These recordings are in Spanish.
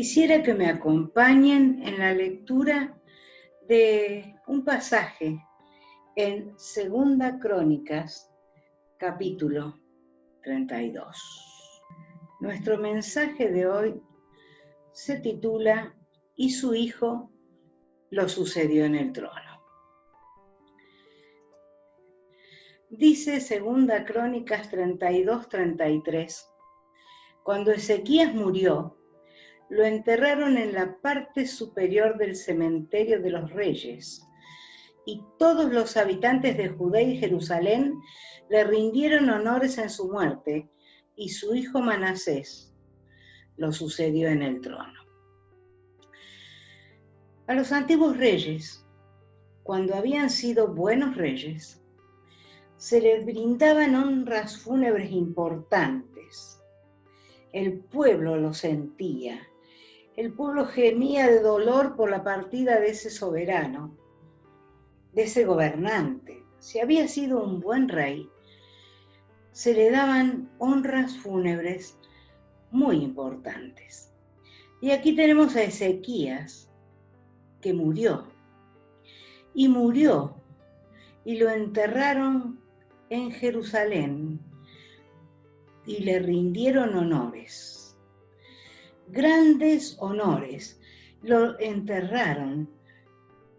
Quisiera que me acompañen en la lectura de un pasaje en Segunda Crónicas, capítulo 32. Nuestro mensaje de hoy se titula "Y su hijo lo sucedió en el trono". Dice Segunda Crónicas 32-33, cuando Ezequías murió, lo enterraron en la parte superior del cementerio de los reyes, y todos los habitantes de Judá y Jerusalén le rindieron honores en su muerte, y su hijo Manasés lo sucedió en el trono. A los antiguos reyes, cuando habían sido buenos reyes, se les brindaban honras fúnebres importantes. El pueblo lo sentía. El pueblo gemía de dolor por la partida de ese soberano, de ese gobernante. Si había sido un buen rey, se le daban honras fúnebres muy importantes. Y aquí tenemos a Ezequías, que murió, y lo enterraron en Jerusalén, y le rindieron honores. Grandes honores, lo enterraron.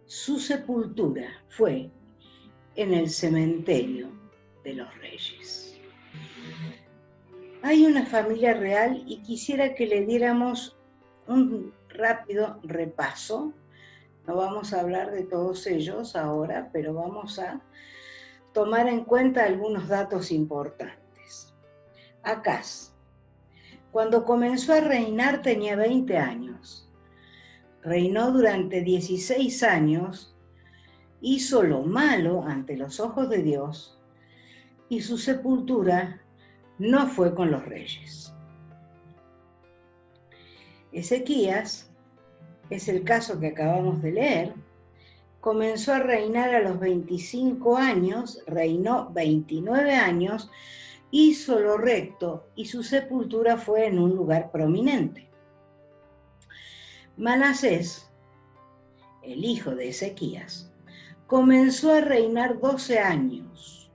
Su sepultura fue en el cementerio de los reyes. Hay una familia real y quisiera que le diéramos un rápido repaso. No vamos a hablar de todos ellos ahora, pero vamos a tomar en cuenta algunos datos importantes. Acaz, cuando comenzó a reinar tenía 20 años. Reinó durante 16 años, hizo lo malo ante los ojos de Dios, y su sepultura no fue con los reyes. Ezequías, es el caso que acabamos de leer, comenzó a reinar a los 25 años, reinó 29 años, hizo lo recto y su sepultura fue en un lugar prominente. Manasés, el hijo de Ezequías, comenzó a reinar 12 años.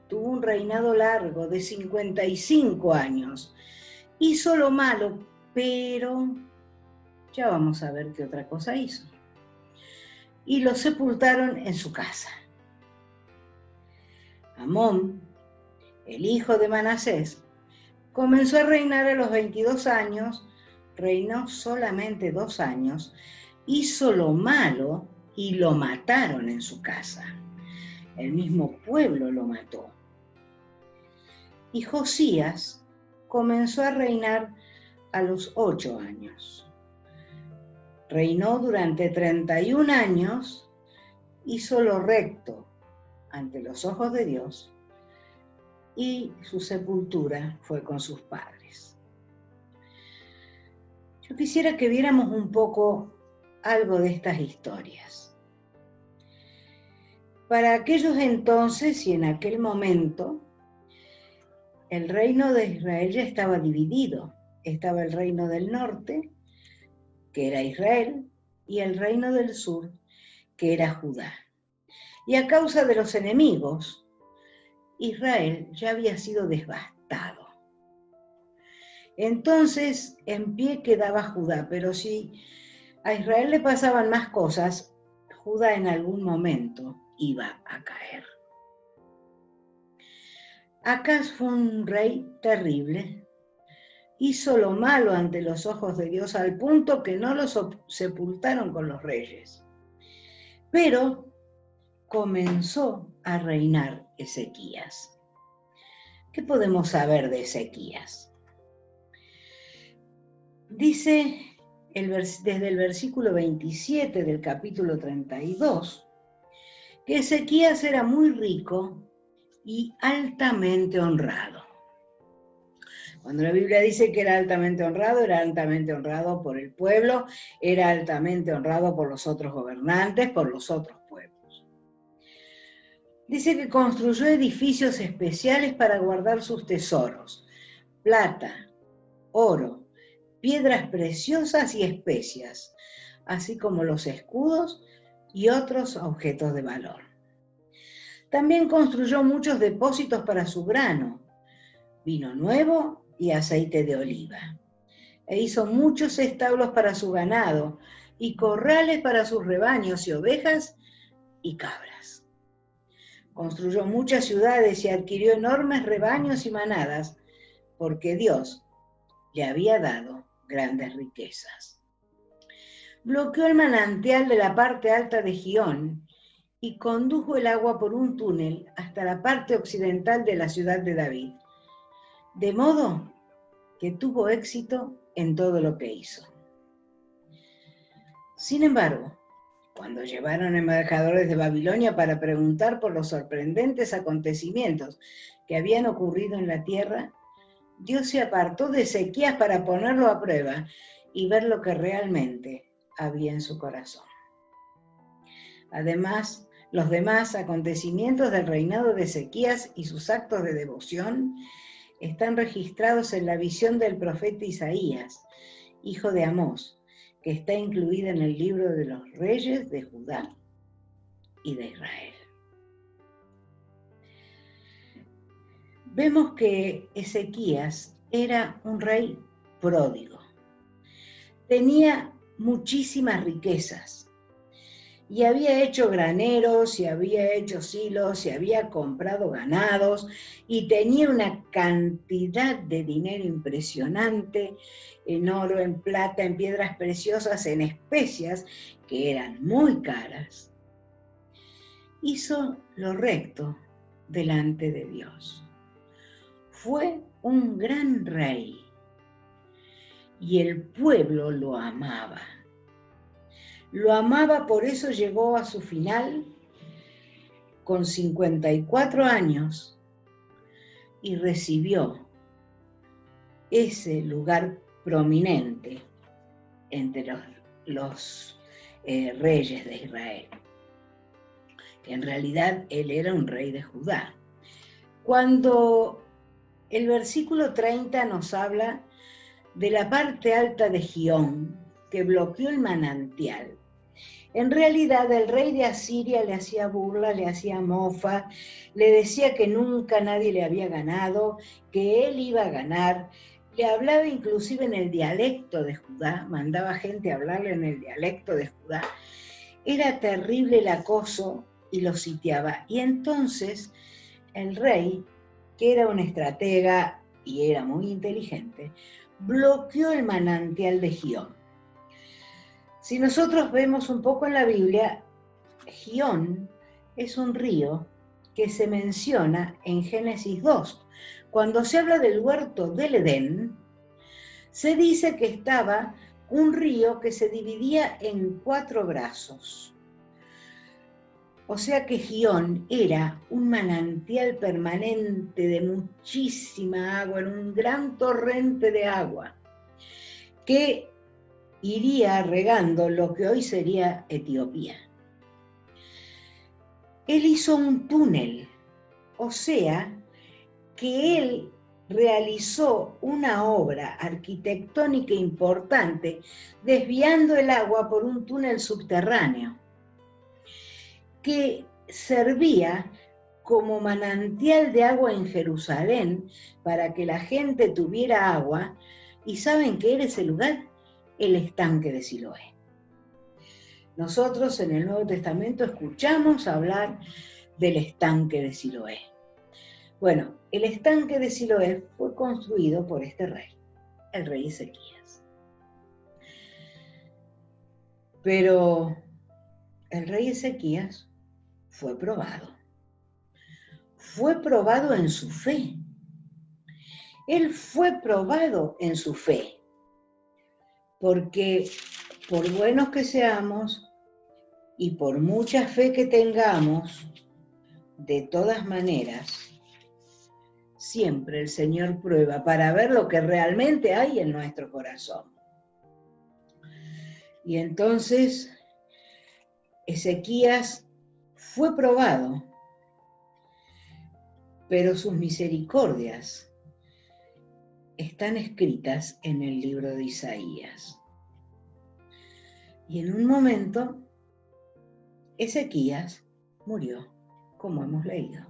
Tuvo un reinado largo de 55 años. Hizo lo malo, pero ya vamos a ver qué otra cosa hizo. Y lo sepultaron en su casa. Amón, el hijo de Manasés, comenzó a reinar a los 22 años, reinó solamente 2 años, hizo lo malo y lo mataron en su casa. El mismo pueblo lo mató. Y Josías comenzó a reinar a los 8 años. Reinó durante 31 años, hizo lo recto ante los ojos de Dios, y su sepultura fue con sus padres. Yo quisiera que viéramos un poco algo de estas historias. Para aquellos entonces y en aquel momento, el reino de Israel ya estaba dividido. Estaba el reino del norte, que era Israel, y el reino del sur, que era Judá. Y a causa de los enemigos, Israel ya había sido devastado. Entonces, en pie quedaba Judá, pero si a Israel le pasaban más cosas, Judá en algún momento iba a caer. Acaz fue un rey terrible. Hizo lo malo ante los ojos de Dios al punto que no lo sepultaron con los reyes. Pero comenzó a reinar Ezequías. ¿Qué podemos saber de Ezequías? Dice desde el versículo 27 del capítulo 32 que Ezequías era muy rico y altamente honrado. Cuando la Biblia dice que era altamente honrado por el pueblo, era altamente honrado por los otros gobernantes, por los otros pueblos. Dice que construyó edificios especiales para guardar sus tesoros, plata, oro, piedras preciosas y especias, así como los escudos y otros objetos de valor. También construyó muchos depósitos para su grano, vino nuevo y aceite de oliva. E hizo muchos establos para su ganado y corrales para sus rebaños y ovejas y cabras. Construyó muchas ciudades y adquirió enormes rebaños y manadas, porque Dios le había dado grandes riquezas. Bloqueó el manantial de la parte alta de Gihón y condujo el agua por un túnel hasta la parte occidental de la ciudad de David, de modo que tuvo éxito en todo lo que hizo. Sin embargo, cuando llevaron embajadores de Babilonia para preguntar por los sorprendentes acontecimientos que habían ocurrido en la tierra, Dios se apartó de Ezequías para ponerlo a prueba y ver lo que realmente había en su corazón. Además, los demás acontecimientos del reinado de Ezequías y sus actos de devoción están registrados en la visión del profeta Isaías, hijo de Amós, que está incluida en el libro de los reyes de Judá y de Israel. Vemos que Ezequías era un rey pródigo. Tenía muchísimas riquezas y había hecho graneros, y había hecho silos, y había comprado ganados, y tenía una cantidad de dinero impresionante, en oro, en plata, en piedras preciosas, en especias, que eran muy caras. Hizo lo recto delante de Dios. Fue un gran rey, y el pueblo lo amaba. Lo amaba, por eso llegó a su final con 54 años y recibió ese lugar prominente entre los reyes de Israel. En realidad, él era un rey de Judá. Cuando el versículo 30 nos habla de la parte alta de Gihón, que bloqueó el manantial, en realidad el rey de Asiria le hacía burla, le hacía mofa, le decía que nunca nadie le había ganado, que él iba a ganar. Le hablaba inclusive en el dialecto de Judá, mandaba gente a hablarle en el dialecto de Judá. Era terrible el acoso y lo sitiaba. Y entonces el rey, que era un estratega y era muy inteligente, bloqueó el manantial de Gihón. Si nosotros vemos un poco en la Biblia, Gihón es un río que se menciona en Génesis 2. Cuando se habla del huerto del Edén, se dice que estaba un río que se dividía en 4 brazos. O sea que Gihón era un manantial permanente de muchísima agua, era un gran torrente de agua que iría regando lo que hoy sería Etiopía. Él hizo un túnel, o sea, que él realizó una obra arquitectónica importante desviando el agua por un túnel subterráneo que servía como manantial de agua en Jerusalén para que la gente tuviera agua. ¿Y saben qué era ese lugar? El estanque de Siloé. Nosotros en el Nuevo Testamento escuchamos hablar del estanque de Siloé. Bueno, el estanque de Siloé fue construido por este rey, el rey Ezequías. Pero el rey Ezequías fue probado. Fue probado en su fe. Él fue probado en su fe. Porque por buenos que seamos y por mucha fe que tengamos, de todas maneras, siempre el Señor prueba para ver lo que realmente hay en nuestro corazón. Y entonces Ezequías fue probado, pero sus misericordias están escritas en el libro de Isaías. Y en un momento, Ezequías murió, como hemos leído.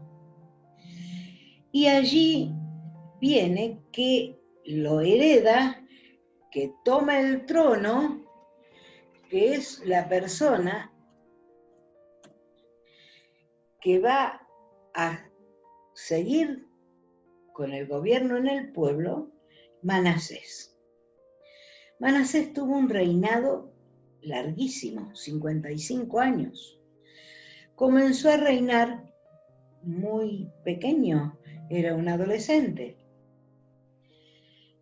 Y allí viene que lo hereda, que toma el trono, que es la persona que va a seguir con el gobierno en el pueblo, Manasés. Manasés tuvo un reinado larguísimo, 55 años. Comenzó a reinar muy pequeño, era un adolescente.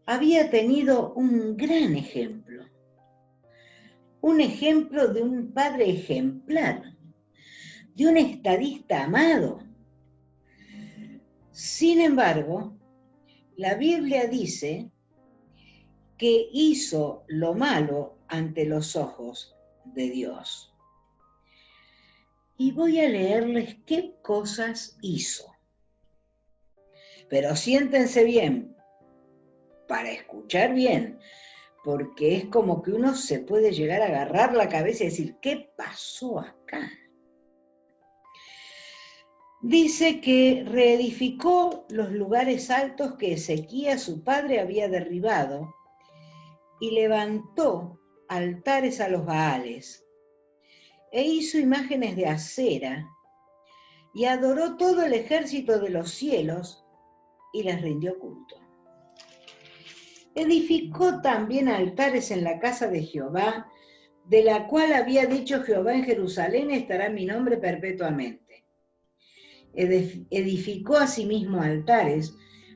Había tenido un gran ejemplo, un ejemplo de un padre ejemplar, de un estadista amado. Sin embargo, la Biblia dice que hizo lo malo ante los ojos de Dios. Y voy a leerles qué cosas hizo. Pero siéntense bien, para escuchar bien, porque es como que uno se puede llegar a agarrar la cabeza y decir, ¿qué pasó acá? Dice que reedificó los lugares altos que Ezequías, su padre, había derribado y levantó altares a los Baales e hizo imágenes de acera y adoró todo el ejército de los cielos y les rindió culto. Edificó también altares en la casa de Jehová, de la cual había dicho Jehová: en Jerusalén estará mi nombre perpetuamente. Edificó asimismo altares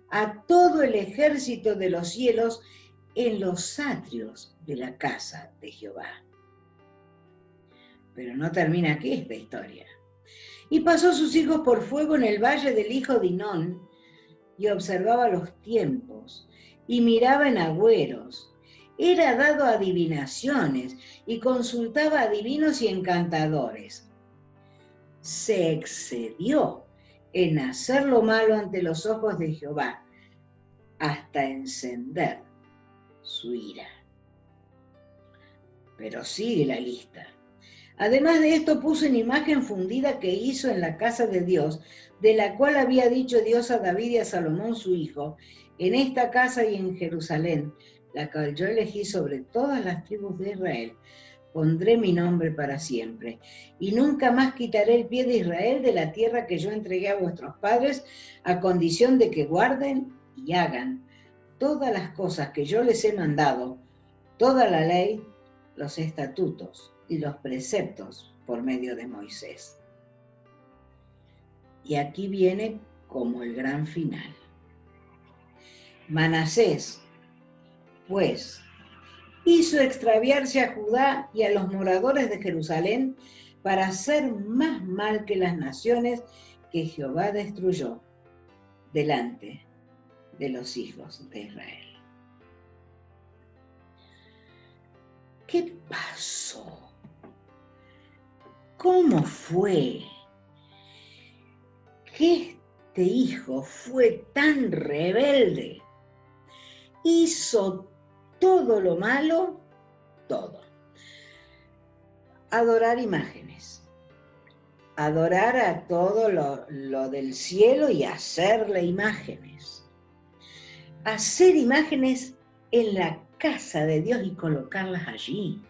a todo el ejército de los cielos en los atrios de la casa de Jehová. Pero no termina aquí esta historia. Y pasó sus hijos por fuego en el valle del hijo de Hinón, y observaba los tiempos, y miraba en agüeros. Era dado a adivinaciones, y consultaba a adivinos y encantadores. Se excedió en hacer lo malo ante los ojos de Jehová, hasta encender su ira. Pero sigue la lista. Además de esto, puso una imagen fundida que hizo en la casa de Dios, de la cual había dicho Dios a David y a Salomón su hijo: en esta casa y en Jerusalén, la cual yo elegí sobre todas las tribus de Israel, pondré mi nombre para siempre, y nunca más quitaré el pie de Israel de la tierra que yo entregué a vuestros padres, a condición de que guarden y hagan todas las cosas que yo les he mandado, toda la ley, los estatutos y los preceptos por medio de Moisés. Y aquí viene como el gran final. Manasés, pues, hizo extraviarse a Judá y a los moradores de Jerusalén para hacer más mal que las naciones que Jehová destruyó delante de los hijos de Israel. ¿Qué pasó? ¿Cómo fue que este hijo fue tan rebelde? Hizo todo lo malo, todo. Adorar imágenes. Adorar a todo lo del cielo y hacerle imágenes. Hacer imágenes en la casa de Dios y colocarlas allí.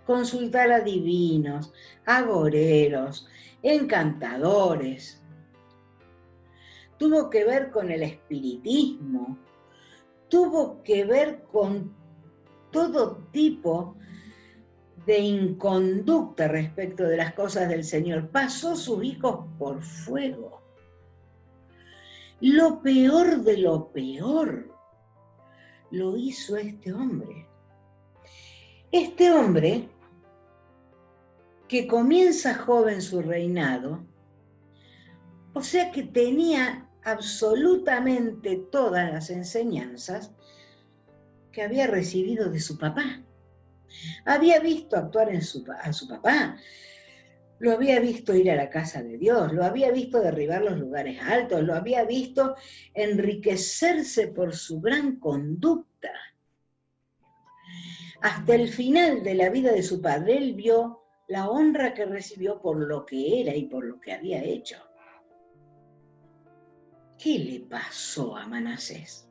Consultar a divinos, agoreros, encantadores. Tuvo que ver con el espiritismo, tuvo que ver con todo tipo de inconducta respecto de las cosas del Señor. Pasó sus hijos por fuego. Lo peor de lo peor lo hizo este hombre. Este hombre, que comienza joven su reinado, o sea que tenía absolutamente todas las enseñanzas que había recibido de su papá. Había visto actuar a su papá, lo había visto ir a la casa de Dios, lo había visto derribar los lugares altos, lo había visto enriquecerse por su gran conducta. Hasta el final de la vida de su padre, él vio la honra que recibió por lo que era y por lo que había hecho. ¿Qué le pasó a Manasés?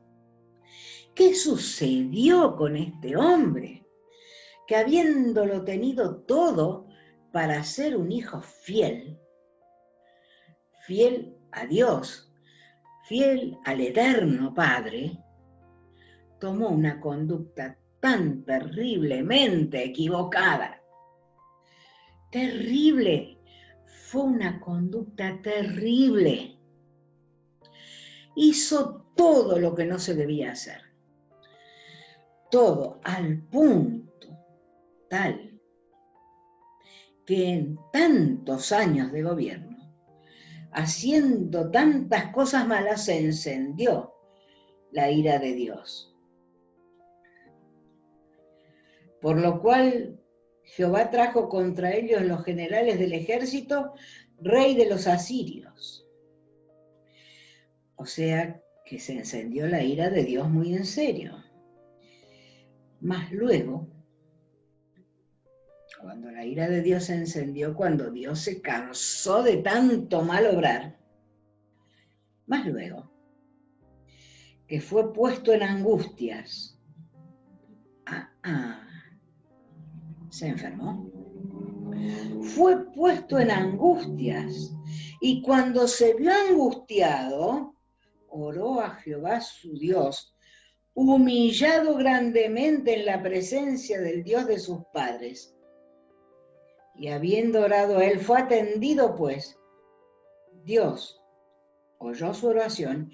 ¿Qué sucedió con este hombre? Que habiéndolo tenido todo para ser un hijo fiel, fiel a Dios, fiel al eterno Padre, tomó una conducta tan terriblemente equivocada. Terrible. Fue una conducta terrible. Hizo todo lo que no se debía hacer. Todo al punto tal que en tantos años de gobierno, haciendo tantas cosas malas, se encendió la ira de Dios. Por lo cual Jehová trajo contra ellos los generales del ejército, rey de los asirios. O sea que se encendió la ira de Dios muy en serio. Mas luego, cuando la ira de Dios se encendió, cuando Dios se cansó de tanto mal obrar, más luego, que fue puesto en angustias, se enfermó. Fue puesto en angustias, y cuando se vio angustiado, oró a Jehová su Dios, humillado grandemente en la presencia del Dios de sus padres. Y habiendo orado a él, fue atendido, pues Dios oyó su oración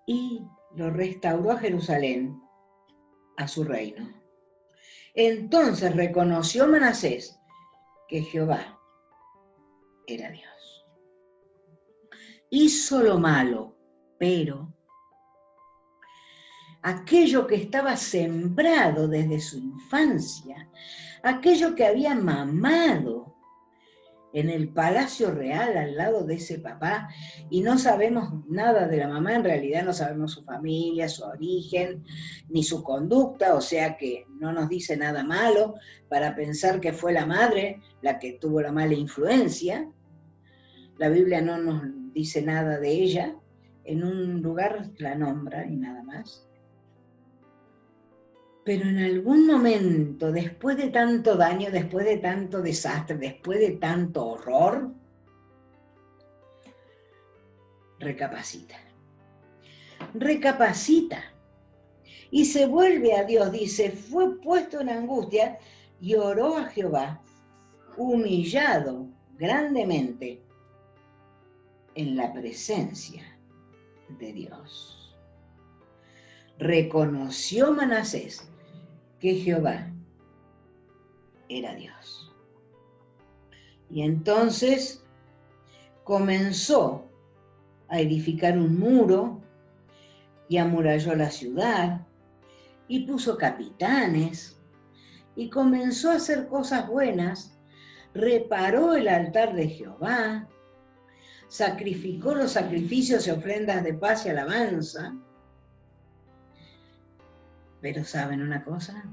y lo restauró a Jerusalén, a su reino. Entonces reconoció Manasés que Jehová era Dios. Hizo lo malo, pero aquello que estaba sembrado desde su infancia, aquello que había mamado en el palacio real al lado de ese papá, y no sabemos nada de la mamá, en realidad no sabemos su familia, su origen, ni su conducta, o sea que no nos dice nada malo para pensar que fue la madre la que tuvo la mala influencia. La Biblia no nos dice nada de ella, en un lugar la nombra y nada más. Pero en algún momento, después de tanto daño, después de tanto desastre, después de tanto horror, recapacita. Recapacita. Y se vuelve a Dios, dice, fue puesto en angustia y oró a Jehová, humillado grandemente en la presencia de Dios. Reconoció Manasés que Jehová era Dios. Y entonces comenzó a edificar un muro y amuralló la ciudad y puso capitanes y comenzó a hacer cosas buenas, reparó el altar de Jehová, sacrificó los sacrificios y ofrendas de paz y alabanza. Pero ¿saben una cosa?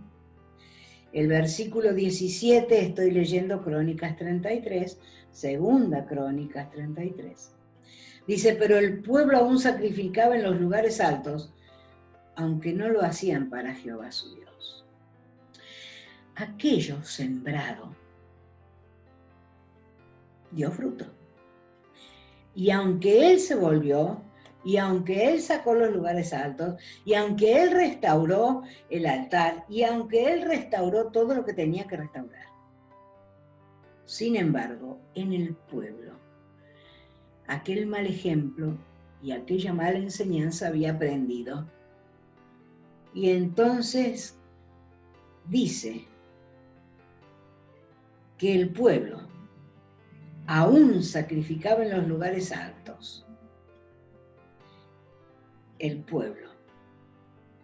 El versículo 17, estoy leyendo Crónicas 33, segunda Crónicas 33. Dice, pero el pueblo aún sacrificaba en los lugares altos, aunque no lo hacían para Jehová su Dios. Aquello sembrado dio fruto. Y aunque él se volvió, y aunque él sacó los lugares altos, y aunque él restauró el altar, y aunque él restauró todo lo que tenía que restaurar, sin embargo, en el pueblo, aquel mal ejemplo y aquella mala enseñanza había aprendido. Y entonces dice que el pueblo aún sacrificaba en los lugares altos. El pueblo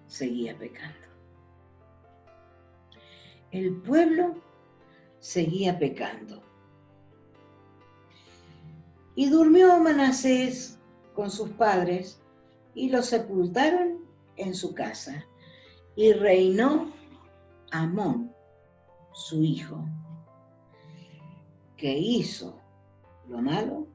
seguía pecando. El pueblo seguía pecando. Y durmió Manasés con sus padres y lo sepultaron en su casa. Y reinó Amón, su hijo, que hizo lo malo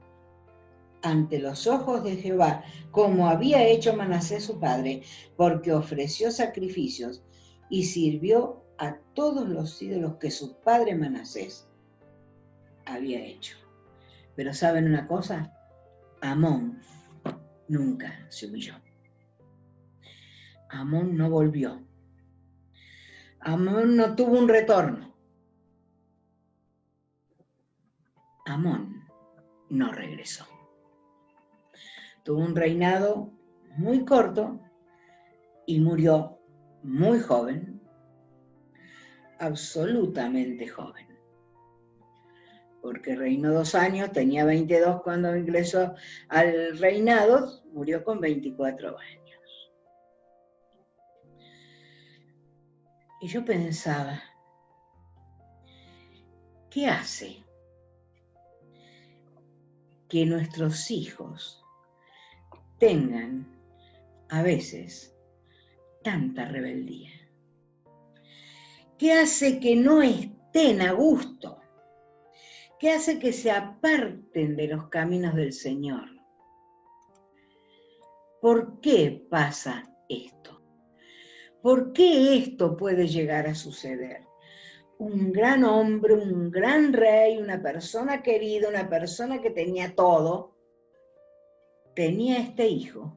ante los ojos de Jehová, como había hecho Manasés su padre, porque ofreció sacrificios y sirvió a todos los ídolos que su padre Manasés había hecho. Pero ¿saben una cosa? Amón nunca se humilló. Amón no volvió. Amón no tuvo un retorno. Amón no regresó. Tuvo un reinado muy corto y murió muy joven, absolutamente joven. Porque reinó 2 años, tenía 22 cuando ingresó al reinado, murió con 24 años. Y yo pensaba, ¿qué hace que nuestros hijos tengan a veces tanta rebeldía? ¿Qué hace que no estén a gusto? ¿Qué hace que se aparten de los caminos del Señor? ¿Por qué pasa esto? ¿Por qué esto puede llegar a suceder? Un gran hombre, un gran rey, una persona querida, una persona que tenía todo, tenía este hijo,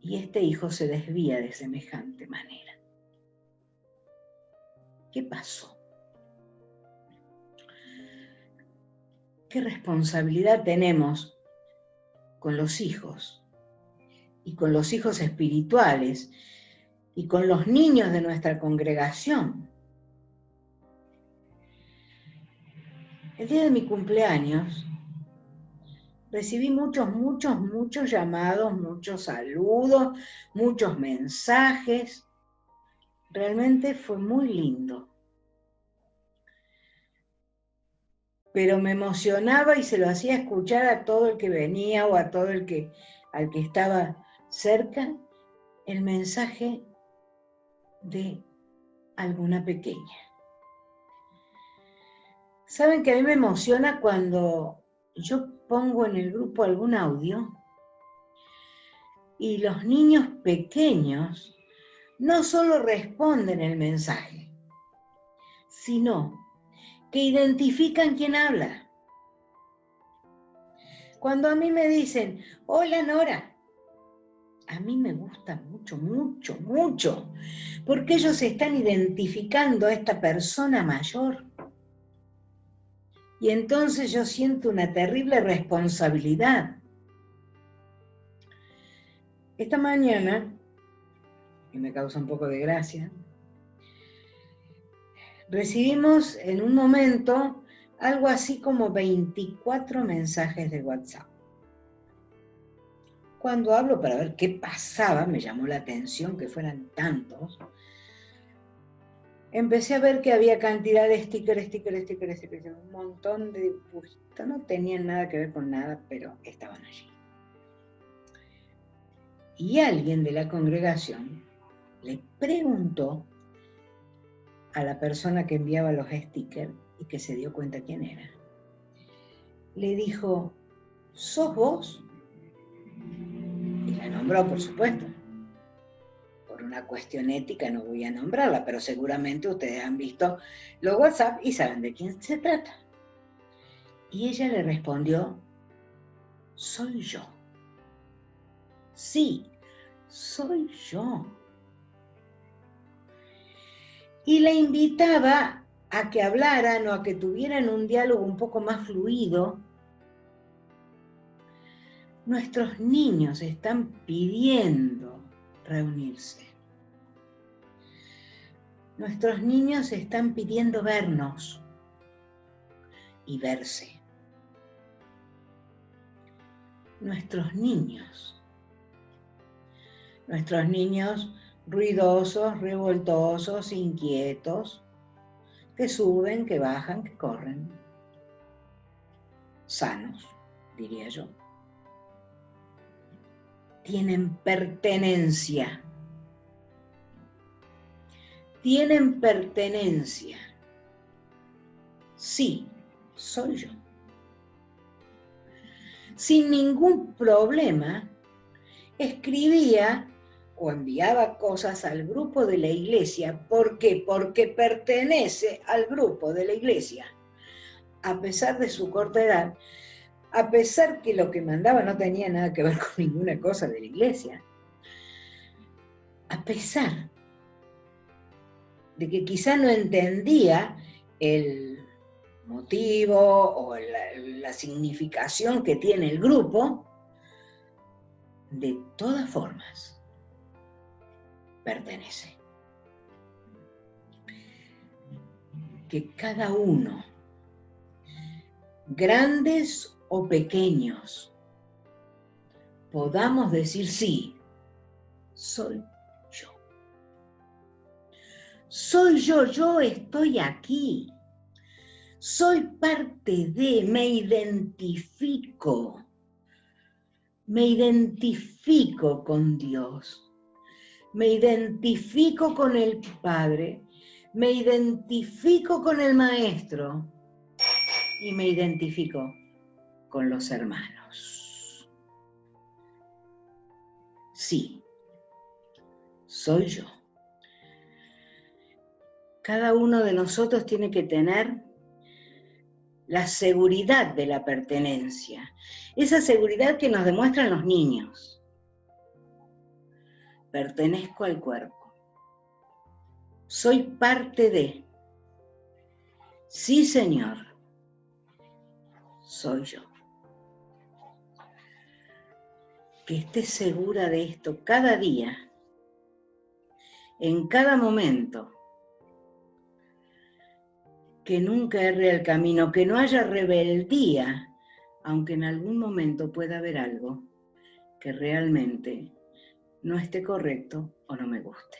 y este hijo se desvía de semejante manera. ¿Qué pasó? ¿Qué responsabilidad tenemos con los hijos? Y con los hijos espirituales, y con los niños de nuestra congregación. El día de mi cumpleaños recibí muchos llamados, muchos saludos, muchos mensajes. Realmente fue muy lindo. Pero me emocionaba y se lo hacía escuchar a todo el que venía o a todo al que estaba cerca, el mensaje de alguna pequeña. ¿Saben que a mí me emociona cuando yo pongo en el grupo algún audio y los niños pequeños no solo responden el mensaje, sino que identifican quién habla? Cuando a mí me dicen, hola Nora, a mí me gusta mucho, porque ellos están identificando a esta persona mayor. Y entonces yo siento una terrible responsabilidad. Esta mañana, y me causa un poco de gracia, recibimos en un momento algo así como 24 mensajes de WhatsApp. Cuando hablo para ver qué pasaba, me llamó la atención que fueran tantos. Empecé a ver que había cantidad de stickers, un montón de dibujitos. No tenían nada que ver con nada, pero estaban allí. Y alguien de la congregación le preguntó a la persona que enviaba los stickers y que se dio cuenta quién era. Le dijo, ¿sos vos? Y la nombró, por supuesto. Por una cuestión ética no voy a nombrarla, pero seguramente ustedes han visto los WhatsApp y saben de quién se trata. Y ella le respondió, soy yo. Sí, soy yo. Y le invitaba a que hablaran o a que tuvieran un diálogo un poco más fluido. Nuestros niños están pidiendo reunirse. Nuestros niños están pidiendo vernos y verse. Nuestros niños ruidosos, revoltosos, inquietos, que suben, que bajan, que corren, sanos, diría yo. Tienen pertenencia. Tienen pertenencia. Sí, soy yo. Sin ningún problema, escribía o enviaba cosas al grupo de la iglesia. ¿Por qué? Porque pertenece al grupo de la iglesia. A pesar de su corta edad, a pesar que lo que mandaba no tenía nada que ver con ninguna cosa de la iglesia, a pesar de que quizá no entendía el motivo o la significación que tiene el grupo, de todas formas, pertenece. Que cada uno, grandes o pequeños, podamos decir sí, soy yo. Soy yo, yo estoy aquí. Soy parte de, me identifico con Dios, me identifico con el Padre, me identifico con el Maestro y me identifico con los hermanos. Sí, soy yo. Cada uno de nosotros tiene que tener la seguridad de la pertenencia, esa seguridad que nos demuestran los niños. Pertenezco al cuerpo. Soy parte de. Sí, Señor, soy yo. Que estés segura de esto cada día, en cada momento. Que nunca erre el camino, que no haya rebeldía, aunque en algún momento pueda haber algo que realmente no esté correcto o no me guste.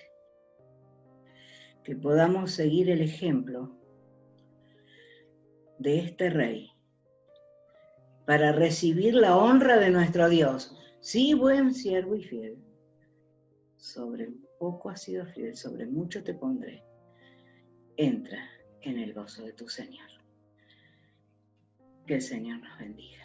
Que podamos seguir el ejemplo de este rey para recibir la honra de nuestro Dios. Sí, buen siervo y fiel. Sobre poco has sido fiel, sobre mucho te pondré. Entra en el gozo de tu Señor. Que el Señor nos bendiga.